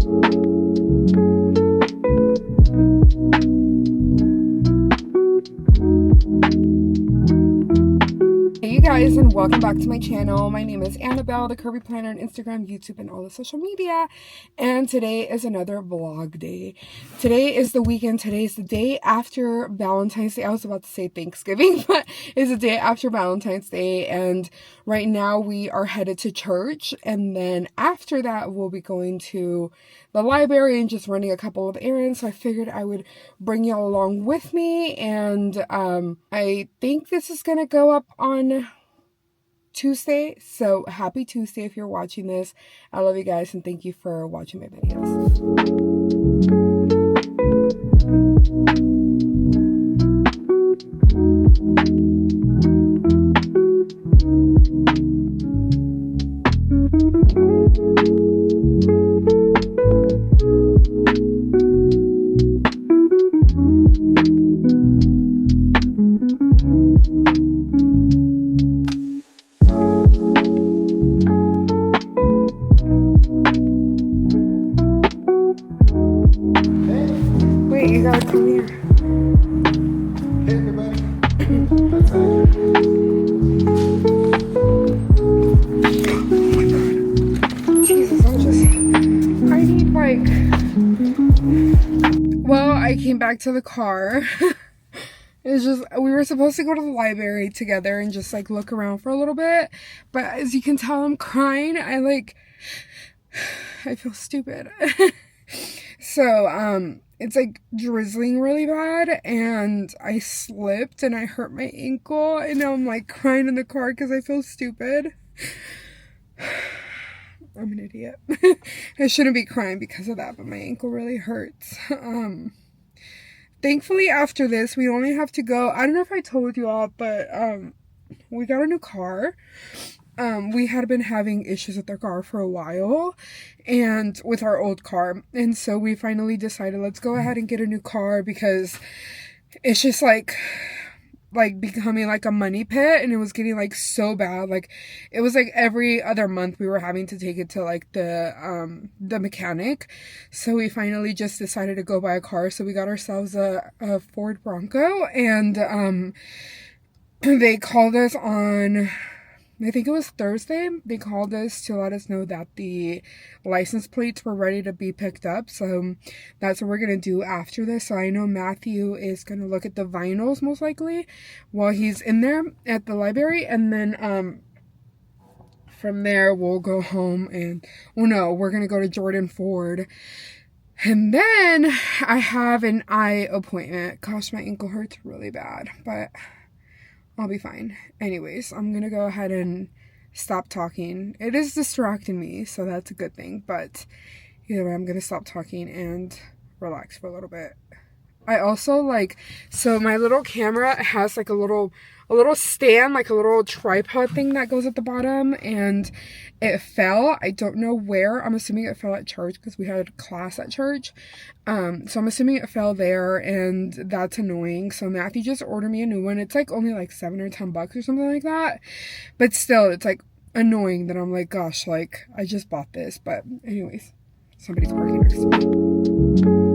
Hey you guys, and welcome back to my channel. My name is Anabel, the Curvy Planner on Instagram, YouTube, and all the social media. And today is another vlog day. Today is the weekend. Today is the day after Valentine's Day. I was about to say Thanksgiving, but it's the day after Valentine's Day. And right now we are headed to church. And then after that, we'll be going to the library and just running a couple of errands. So I figured I would bring y'all along with me. And I think this is going to go up on Tuesday, so happy Tuesday if you're watching this. I love you guys and thank you for watching my videos. Wait, you gotta come here. Hey everybody. Outside. Jesus, I need well, I came back to the car. It's just, we were supposed to go to the library together and just look around for a little bit. But as you can tell, I'm crying. I feel stupid. So, it's drizzling really bad and I slipped and I hurt my ankle and now I'm crying in the car because I feel stupid. I'm an idiot. I shouldn't be crying because of that, but my ankle really hurts. Thankfully after this we only have to go, I don't know if I told you all, but we got a new car. We had been having issues with our car for a while and with our old car. And so we finally decided, let's go ahead and get a new car because it's just becoming a money pit, and it was getting so bad. It was every other month we were having to take it to the mechanic. So we finally just decided to go buy a car. So we got ourselves a Ford Bronco, and they called us on, I think it was Thursday. They called us to let us know that the license plates were ready to be picked up. So that's what we're going to do after this. So I know Matthew is going to look at the vinyls most likely while he's in there at the library. And then from there we'll go home and, well, no, we're going to go to Jordan Ford. And then I have an eye appointment. Gosh, my ankle hurts really bad, but I'll be fine. Anyways, I'm gonna go ahead and stop talking. It is distracting me, so that's a good thing. But either way, I'm gonna stop talking and relax for a little bit. I also so my little camera has a little stand, a little tripod thing that goes at the bottom, and it fell. I don't know where. I'm assuming it fell at church because we had a class at church. So I'm assuming it fell there, and that's annoying. So Matthew just ordered me a new one. It's only $7 or $10 or something like that. But still, it's annoying that I'm gosh, I just bought this. But anyways, somebody's parking next to me.